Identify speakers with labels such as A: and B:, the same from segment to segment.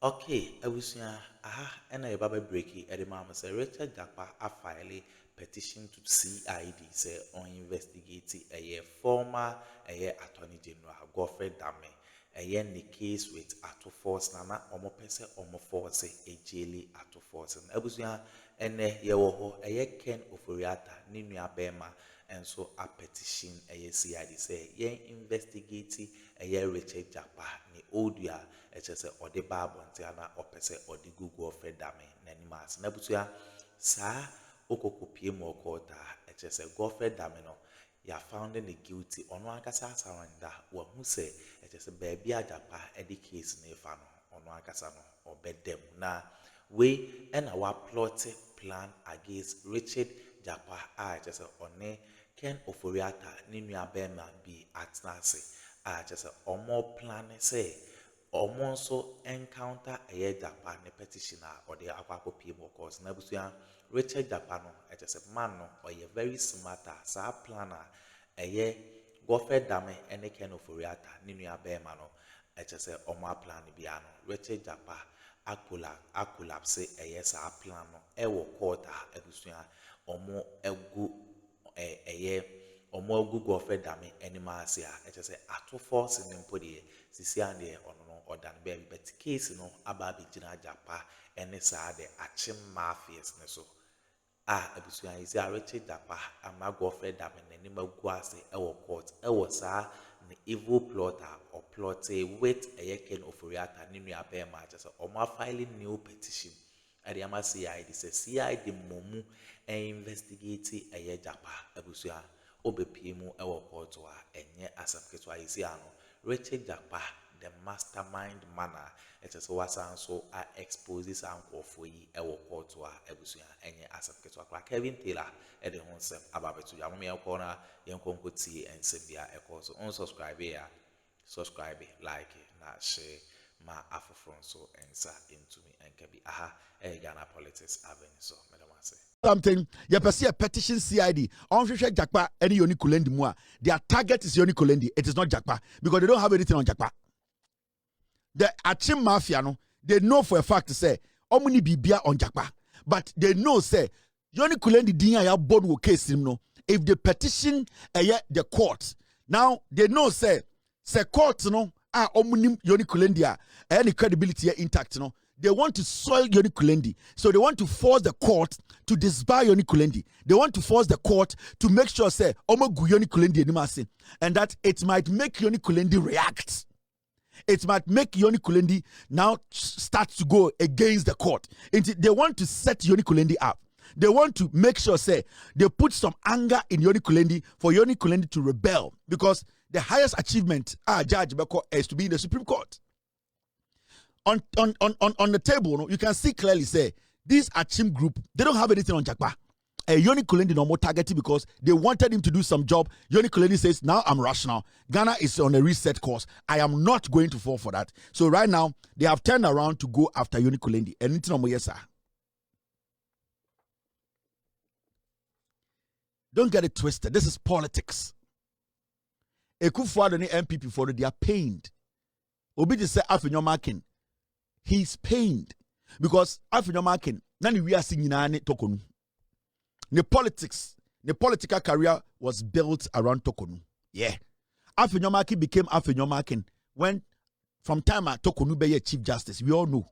A: Okay, abusua aha ɛna yɛba bɛbreki ɛde ma say RichardJackpa afile petition to CID say on investigate former attorney general Godfred Dame the case with Akuffo na ɔmo pɛ sɛ ɔmo force ejeli Akuffo na abusua ɛnɛ yɛwɔ hɔ Ken Oforiata ne nua bɛrima nso a petition CID say investigate RichardJackpa ne odua ɛkyɛ ɔde ba abɔnten ana ɔpɛ sɛ ɔde Google Godfred Dame n'anim ase na busua saa okokopie mu ɔkɔɔta ɛkyɛ sɛ Godfred Dame no ya found the guilty ɔno ankasa asaranda wahu sɛ ɛkyɛ sɛ baabi a Jackpa ɛde case ne fa no ɔno ankasa no ɔbɛdam na we ɛna wa plot plan against RichardJackpa a ɛkyɛ sɛ ɔne Ken Oforiata ne nua bɛrima bi atena ase a ɛkyɛ sɛ ɔmo plan sɛ ɔmo nso encounter Jackpa ne petition a ɔde akɔpie mu cause na busua RichardJackpa no ɛkyɛ sɛ man no ɔyɛ very smart saa plan a Godfred Dame ne Ken Oforiata ne nua bɛrima no ɛkyɛ sɛ ɔmo plan bia no RichardJackpa collapse saa plan no ɛwɔ court a abusua ɔmo egu ɔmo agu Godfred Dame anim ase a ɛkyɛ sɛ Akuffo se ne mpo deɛ sisi ande ɔno no ɔdan baabi but case no aba abɛgyina Jackpa ɛne saa de akyem mafias ne so a abusua yi sɛ RichardJackpa ama Godfred Dame n'anim agu ase ɛwɔ court ɛwɔ saa ne evil plot or plot with Ken Oforiata ne nua bɛrima kyɛ sɛ ɔmo filing new petition ɛde ama CID sɛ CID momu investigate Jackpa abusua obepie mu ɛwɔ court a ɛnyɛ asam ketewa yi si ano RichardJackpa the mastermind manner ɛkyɛ sɛ wasan so a expose saa nkɔfo yi ɛwɔ court a abusua ɛnyɛ asam ketewa kora Kevin Taylor ɛde ho nsɛm aba bɛto ya mo yɛnkɔ na yɛnkɔ nkɔtie nsɛm bia ɛkɔ so unsubscribe ya subscribe like na share ma afoforo nso ensa entumi enka bi aha Ghana politics avenue so madam ase
B: something you perceive a petition CID on Jackpa any Yoni Kulendi mua their target is Yoni Kulendi, it is not Jackpa because they don't have anything on Jackpa. The Achim Mafia no they know for a fact to say omuni bibia on Jackpa but they know say Yoni Kulendi dinya ya board will case him no if the petition the court now they know say court no omuni Yoni Kulendi any credibility intact no they want to soil Yoni Kulendi. So they want to force the court to disbar Yoni Kulendi. They want to force the court to make sure say omogu Yoni Kulendi animasi and that it might make Yoni Kulendi react. It might make Yoni Kulendi now start to go against the court. They want to set Yoni Kulendi up. They want to make sure say they put some anger in Yoni Kulendi for Yoni Kulendi to rebel because the highest achievement Judge Beko is to be in the Supreme Court. On the table, no, you can see clearly say this Achim group, they don't have anything on Jackpa. Yoni Kulendi no more targeted because they wanted him to do some job. Yoni Kulendi says, now I'm rational. Ghana is on a reset course. I am not going to fall for that. So right now, they have turned around to go after Yoni Kulendi. Anything on yes, sir. Don't get it twisted. This is politics. Akuffo and the MPP for they are pained. Obi just say after your marking. He's pained because after marking, nani we are seeing Tokonu. The political career was built around Tokonu. Yeah. After marking became after marking when from time Tokonu be Chief Justice. We all know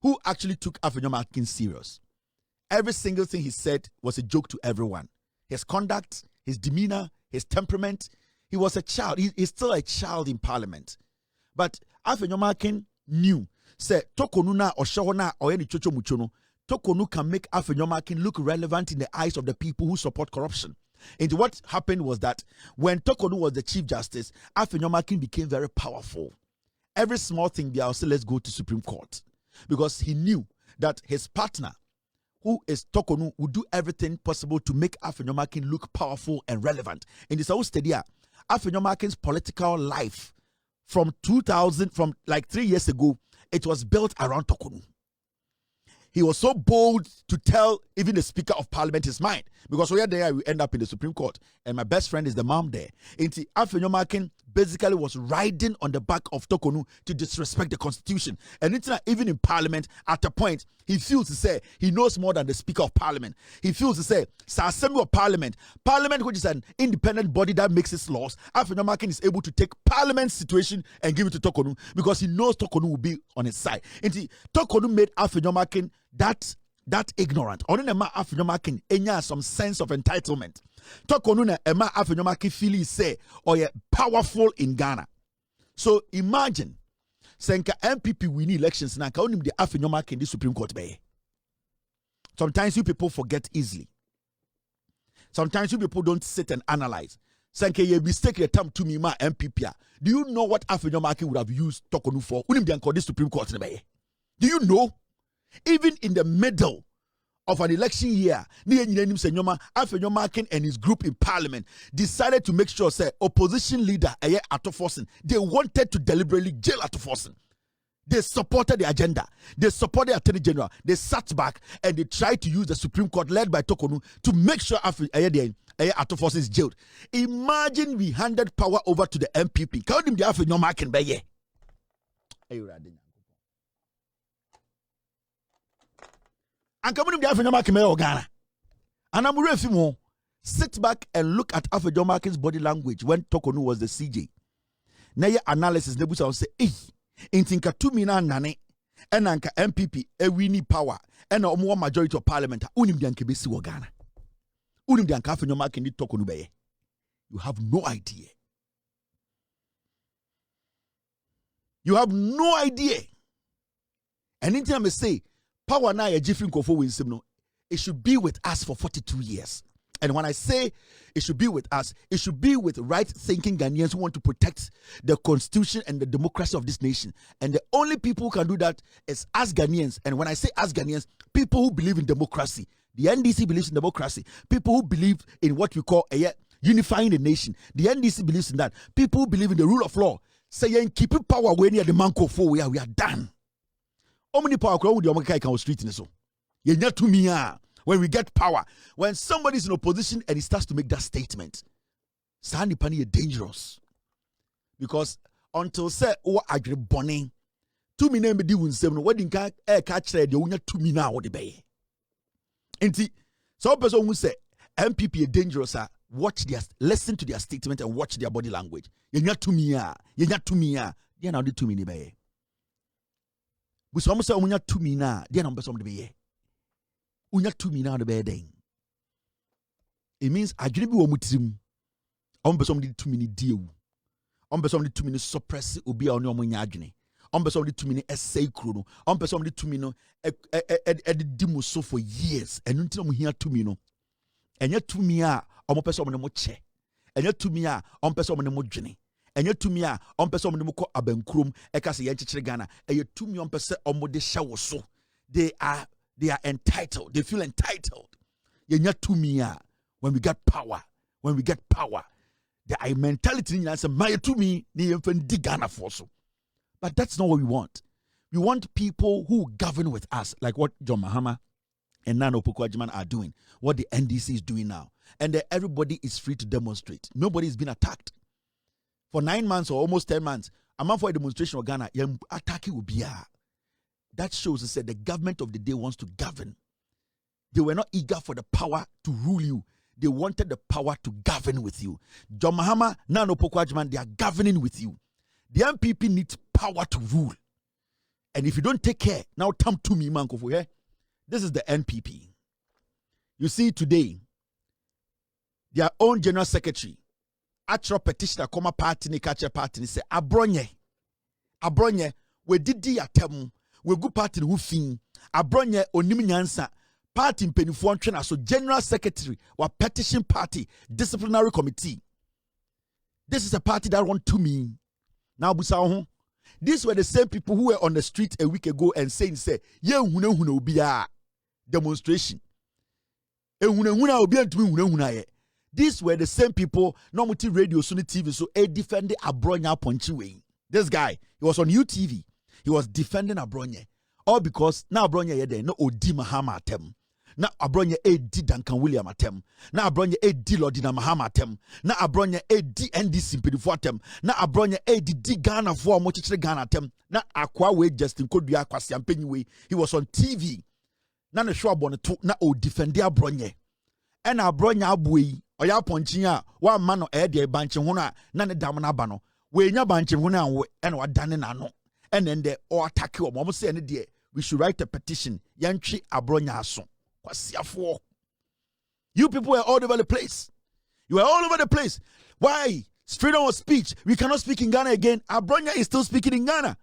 B: who actually took after marking serious. Every single thing he said was a joke to everyone. His conduct, his demeanor, his temperament. He was a child. He's still a child in parliament. But after marking knew. Say Tokonu na or Shahona or any chocho muchono. Tokonu can make Afenyomakin look relevant in the eyes of the people who support corruption. And what happened was that when Tokonu was the Chief Justice, Afenyomakin became very powerful. Every small thing they say, let's go to Supreme Court. Because he knew that his partner, who is Tokonu, would do everything possible to make Afenyomakin look powerful and relevant. In this whole study, Afenyomakin's political life from 2000, from like 3 years ago, it was built around Tokonu. He was so bold to tell even the Speaker of Parliament his mind. Because we are there, we end up in the Supreme Court. And my best friend is the mom there. And Afenyomakin basically was riding on the back of Tokonu to disrespect the constitution. And even in parliament, at a point, he feels to say he knows more than the speaker of parliament. He feels to say, assembly of parliament, which is an independent body that makes its laws, Afenyomakin is able to take parliament's situation and give it to Tokonu because he knows Tokonu will be on his side. And Tokonu made Afenyomakin that ignorant. Only Afenyomakin enya some sense of entitlement. Tokonu na ema Afenyomakin feel say or powerful in Ghana. So imagine Senka MPP win elections na ka onim the Afenyomakin in the Supreme Court be. Sometimes you people forget easily. Sometimes you people don't sit and analyze. Senka ye mistake the time to me ma MPP. Do you know what Afenyomakin would have used Tokonu for? Onim the Supreme Court be. Do you know? Even in the middle of an election year, Afenyomakin and his group in parliament decided to make sure say opposition leader Addo, they wanted to deliberately jail Addo. They supported the agenda. They supported the Attorney General. They sat back and they tried to use the Supreme Court led by Tokonu to make sure Addo is jailed. Imagine we handed power over to the MPP. Can you Afenyomakin be ye? And come on, the Afenyomakin Ghana. And I'm ready more. Sit back and look at Afenyomakin's body language when Tokonu was the CJ. Now your analysis, the will say, in tinka 2 million nane, and anka MPP, a winning power, and a more majority of parliament, unim the ankebesi wa Ghana. Unim the anka Afenyomakin di Tokonu be. You have no idea. You have no idea. And anytime I say, power now a different Akuffo wins him. It should be with us for 42 years. And when I say it should be with us, it should be with right-thinking Ghanaians who want to protect the constitution and the democracy of this nation. And the only people who can do that is us Ghanaians. And when I say us Ghanaians, people who believe in democracy. The NDC believes in democracy. People who believe in what we call unifying the nation. The NDC believes in that. People who believe in the rule of law. Saying keep power when near the man Akuffo, we are done. How many power crowd would you make on street in so? You not to me when we get power. When somebody is in opposition and he starts to make that statement, Sandy Pani is dangerous. Because until say oh agree bonning, 2 minutes be doing seven, what didn't catch the unya 2 minutes what the bay. Inti some person who say MPP is dangerous, listen to their statement and watch their body language. You not to me, you not to me, you now the 2 minutes bay. We some say unya 2 minutes, they number some the bay. Unya 2 minutes the bay. It means agree bi wo mutirim. On person the 2 minutes deal. On person the 2 minutes suppress obi a oni omunya adwene. On person the 2 minutes essay kro no. On person the 2 minutes di so for years. And until mo hia 2 minutes. Enya 2 minutes on person mo che. Enya 2 minutes on person mo dwene. Enya 2 minutes on person mo ko abankrom eka se ye chichire Ghana. Enya 2 minutes on person omo de hye so. They are entitled. They feel entitled. Enya 2 minutes when we get power. When we get power. The mentality is my to me Ghana for so. But that's not what we want. We want people who govern with us, like what John Mahama and Nana Opoku-Agyeman are doing, what the NDC is doing now. And everybody is free to demonstrate. Nobody is being attacked. For 9 months or almost 10 months, a month for a demonstration of Ghana, attack will be that shows us that the government of the day wants to govern. They were not eager for the power to rule you. They wanted the power to govern with you. John Mahama, Nana Opoku-Agyeman, they are governing with you. The MPP needs power to rule. And if you don't take care, now come to me, man. This is the NPP. You see today, their own general secretary, Atro Petition Akroma party, ni catcher party, say, Abronye, we did the atem, we go party who fin, Abronye, Oniminyansa, party in Penifon trainer, so general secretary, or petition party, disciplinary committee. This is a party that want to me. Now, Busaho, these were the same people who were on the street a week ago and saying, "Yeah, huna be a demonstration." These were the same people, no multi radio, Sunni TV, so a defending Abronya Ponchiwe. This guy, he was on UTV. He was defending Abronya. All because now Abronya yede no odi Mahama atem. na abronye edi Duncan William atem na abronye edi Lordina Mahama atem na abronye edi NDC mpedifo atem na abronye edi Ghana fo mo chichire Ghana atem na akwa we Justin Kodua akwase ampanyi we he was on TV na ne hwe abone to na o defend abronye ena abronye aboyi oya ponchin a wa ma no de banche ho na ne dam na aba no we nya banche ho na we ena wadane na no ena ende o attack o mo say ne de we should write a petition yantwi abronye aso. You people were all over the place. You were all over the place. Why? Freedom of speech. We cannot speak in Ghana again. Abronya is still speaking in Ghana.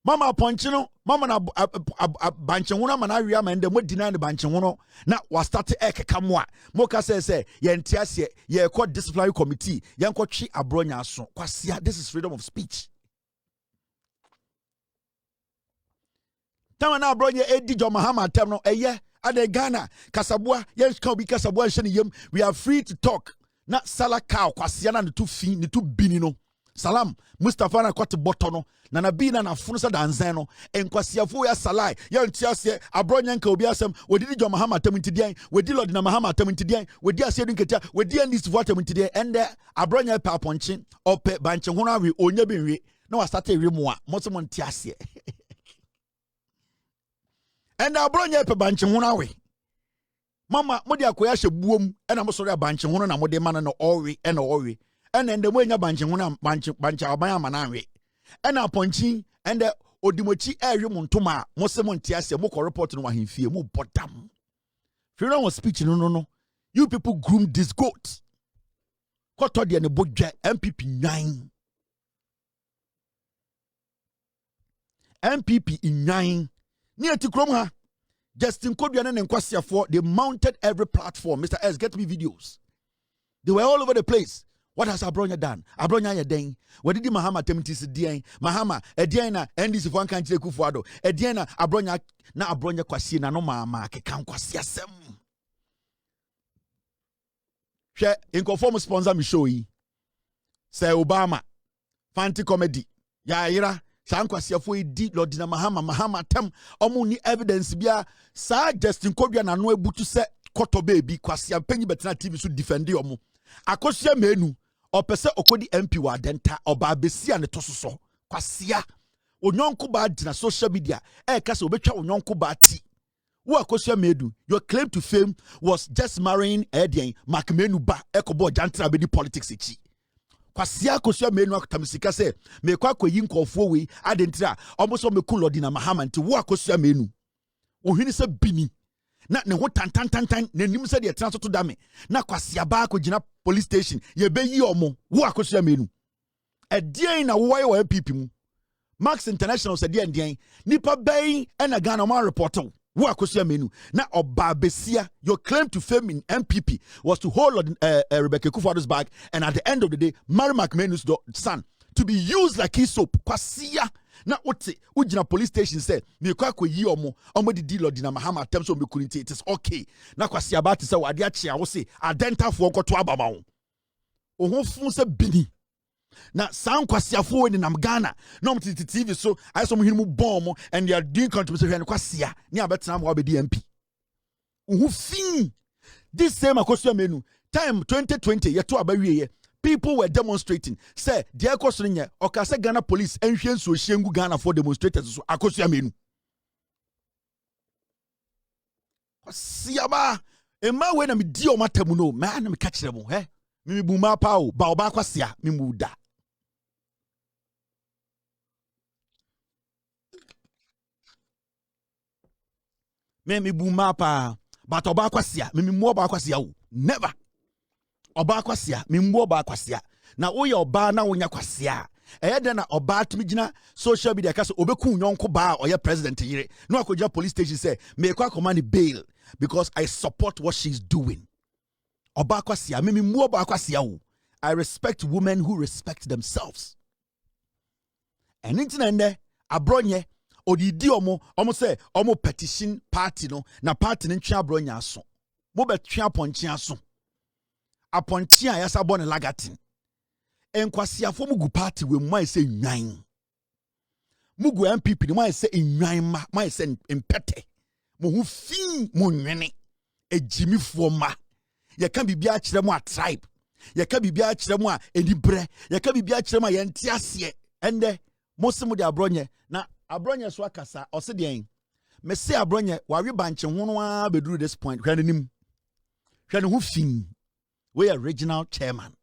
B: Mama Ponchino, Mama na Banchona Manaria and the what deny the Banchono. Now was started eke kamwa. Moka say Yantiasia, ye court disciplinary committee, Yanko Chi Abronya so. Kwasia, this is freedom of speech. Tama na Abronya Edi Jo Mahama Temno, eye. Ade Ghana, Kasabwa, yes, can be Kasabwa Sheniyem. We are free to talk. Not Sala Cow, Kwasiana, the 2 feet, the 2 binino. Salam, Mustafa na kwati botono, Nana Bina na Funsa Danzano, and Kwasiafu ya Salai, Yan Tiasia, Abronyanka Obiasem, we did John Mahama Temintidian, we did Lord Mahama Temintidian, we dear Sedin Keta, we dear this water Temintidian, and there Abronya Paponchin, or Pet Banchona, we own your bin. No, I started Rimoa, Mossamon Tiasia. And I brought you up a bunch of 1 hour. Mama, Modia Koyasha boom, and I'm sorry a bunch of 1 and I'm with the man and Ori and Ori. And then the way you're bunch of 1 bunch of Manari. And I'm punching and the Odimochi area Montoma, Mosamon Tiasia, Moko reporting what he fear, more bottom. Freedom of speech, no. You people groomed this goat. Kotodi and the Boja MPP 9. MPP in 9. Near to Akroma, Justin Kodua and Kwasia for they mounted every platform. Mr. S, get me videos. They were all over the place. What has Abronya done? Abronya yedeng. What did Mahama temtis dieng? Mahama, Ediana, and this one country Kufuado. Ediana, Abronya, na Abronya Kwasina, no mama, can Kwasia sem. Share in conform sponsor me show ye. Say Obama, Fanti comedy. Yaira. Sankwasiya fo edi Lordina Mahama tem omu evidence bia sa Justin Kodua na no ebutu se koto baby kwasiya penyi betina TV so defend omu akosua menu opese okodi MP wa denta oba besia ne tososo kwasiya onyonko ba dina social media kase obetwa onyonko ba ti wo akosua medu your claim to fame was just marrying Edien Mark Menu ba ekobo jantra be di politics echi Kwasia kosua menu akutamisika se me kwa koyi nkofo we adentira omoso meku Lordina Mahama nti wo akosua menu ohwini se bini na ne ho tantantantan na nim se de tena to dame na kwasia ba ko gina police station ye beyi omo wo akosua menu edien na wo ye MPP mu Max International se de ndien nipa bayi na Ghana ma report wo akosua menu na oba besia your claim to fame in MPP was to hold Rebecca Kufuor's bag and at the end of the day marry McMenu's son to be used like his soap kwasia na ote ujina police station say me kwa koyi omo di Lordina Mahama attempt so me couldn't it is okay na kwasia ba te say wade a chia wo say adentafo nkoto abama wo ohun fun se bini na sound kwasia fo ni nam Ghana no TV so I saw him bomb and they are doing contribution and kwasia ni abetena mo abedi MP who fin this same akosua menu time 2020 yeto abawie people were demonstrating say the akosua nye okase Ghana police enhwe so hyengu Ghana for demonstrators so akosua menu kwasia ba ema we na me di o matamu no ma na me ka kire mo me buma pa o ba oba kwasia me muda me buma pa but oba kwasia me mu oba kwasia o never oba kwasia me mu oba kwasia na wo ye oba na wonya kwasia eyede na oba atimi gina social media kase obeku nyonko ba oye president yire no akoja police station say me kwa command bail because I support what she's doing oba kwasia me mu oba kwasia o I respect women who respect themselves and intinende abronye odidi omo say omo petition party no na party ntwa abronya aso mo betwa ponche aso aponche a yasa bone lagatin enkwasiafo mugu party we mo say nwan mugu MPP ni mo say nwan ma say impete mo hu fin mo nwene a Jimmy Forma. Ya can be a tribe. Ya can be a chirema edibre. Ya can be a chirema yantiasie. And most of the abronye. Na abronye swakasa or sedian. Me say abronye wari banche wonwa bedru this point. Hwanim. Hwanu hu fin. We original chairman.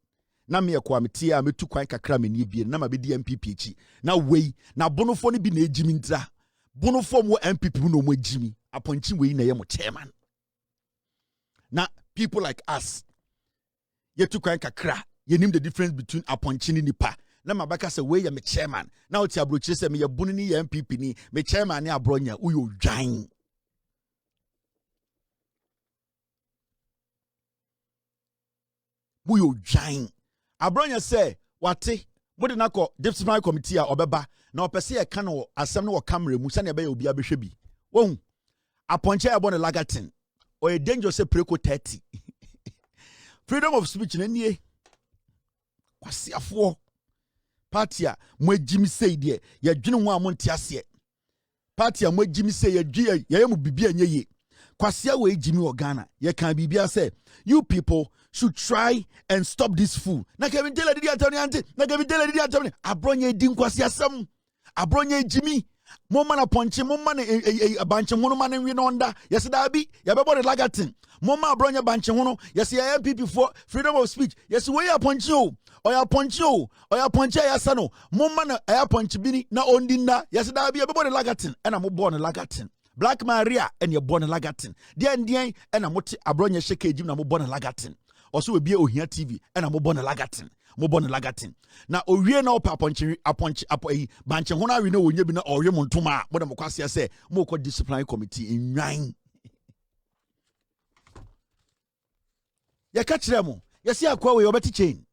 B: Na me kwamiti a metu kwan kakra me nie bie na ma be di MPP chi. Na wei na bonofo ne bi na ejimi ntra. Bonofo mo MPP no mo ejimi. Aponchi wei na ye mo chairman. Na people like us, you took a kakra, you name the difference between aponchini nipa. Na mabaka say we ya me chairman. Now ti abrochi say me ya bunini ya MPP ni me chairman ni abronya uyo dwan. Uyo dwan. Abronya say wate mode na ko disciplinary committee a obeba na opese e kan no asem no camera mu sane be ya obi abehwe bi. Wo aponche ya bon lagatin. Or a dangerous preko 30. Freedom of speech nie. Kwasiafo. Partia mo Jimmy say there. Ya dwene ho amonte ase. Partia mo Jimmy say ya dwe ya mu bibia nye ye. Kwasia we Jimmy o Ghana. Ya kan bibia say you people should try and stop this fool. Na Kevin Taylor did attorney ante. Na Kevin Taylor did attorney. Abronye din kwasia sam. Abronye Jimmy. Moma na ponche moma na banche hono ma na nwi no nda yes da bi ya bebo de lagatin moma abronya banche hono yes ya MPP for freedom of speech yes we ya ponche o ya ponche ya sano moma na ya ponche bini na ondi nda yes da bi ya bebo de lagatin ena mo born lagatin Black Maria and your born lagatin den ena moti abronya sheke ejim na mo born lagatin also we be ohia TV ena mo born lagatin mo born lagatin na owie na opa aponche banche ho na we na wonye bi na owe mo ntoma mo de mo kwase say mo ko disciplinary committee nwan ya ka kire mo ya si akwa we obeti chain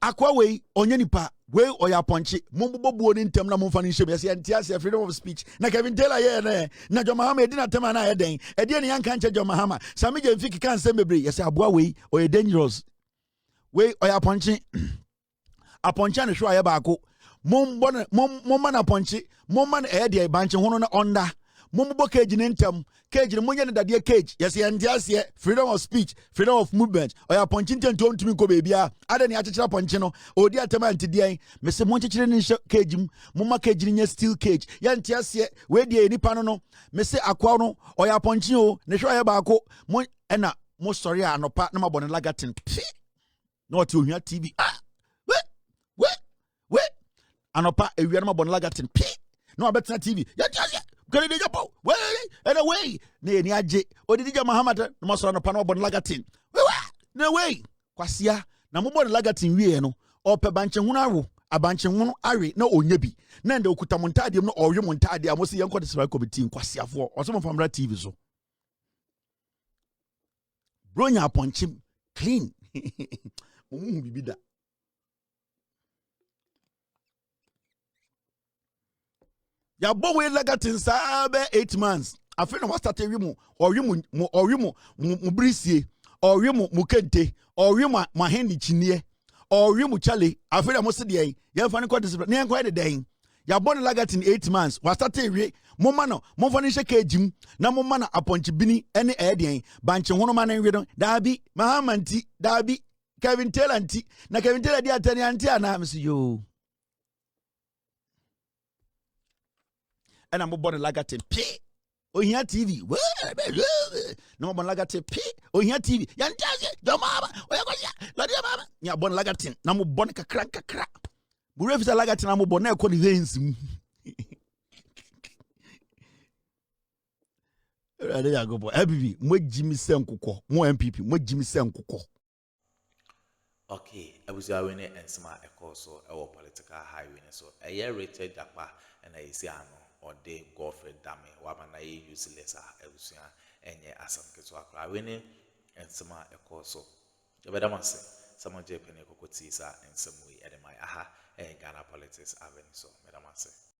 B: akwa we onye nipa we oya aponche mo bobuo ni ntem na mo mfa ni hye ya si antia freedom of speech na Kevin Taylor ye na John Mahama edina tema na ye den ede ne yanka nche John Mahama sami je mfiki kan sembebre ya si aboa we oye dangerous we oya aponche aponche ne hwa ye baako mom man aponche mom man de banche hono na onda mom bo cage ne ntam cage ne monye ne dade cage yes ye freedom of speech freedom of movement oya aponche ntanto ntumi ko bebia ade ne akekere aponche no odi atema ntidien me se mo nkekere ne cage mom cage ne steel cage ye ntiase we de nipa no me se akwa no oya aponche o ne hwa ye baako mo ena mo sorry anopa na mabone lagatin no ti ohia TV we anopa ewia na mabone lagatin no abetena TV ya Kendi japo we anyway ni age odidi ja Mahama na masoro anopa na mabone lagatin we na we kwasia na mabone lagatin wie no ope banche hunu awo abanche hunu awe na onya bi na nde okuta montade no owe montade amosi yenko de sra committee kwasiafo osomo famra TV so bronya aponche clean bibida ya bo we lagatin sabe 8 months afina wa start ewi mu brisie owi mu kente owi ma hendi chinie owi mu chale afina mo se de ya fa ne ko discipline ne enko de den ya bo lagatin 8 months wa start ewi mo ma no mo fa ne sheke ejim na mo ma na aponchi bini ene den banche hono ma na wi don dabi Mahama nti dabi Kevin Taylor nti na Kevin Taylor di atani anti ana msi yo ena mo born lagatin p ohia TV no mo born lagatin p ohia TV ya ntaje do mama oyakosia lodi mama ya born lagatin na mo born kakra bu refisa lagatin na mo born na ko ni veins mu ade ya go boy abibi mo jimi senkukọ mo MPP mo jimi senkukọ.
A: Okay, I was away and smart a course or political highway. So a year RichardJackpa and I say or de Godfred Dame, Wamana useless and ye asam Kiswaka winning and smart a course. The better must say, some of Japan could see and some way at my aha and Ghana politics avenue. So, Madam say.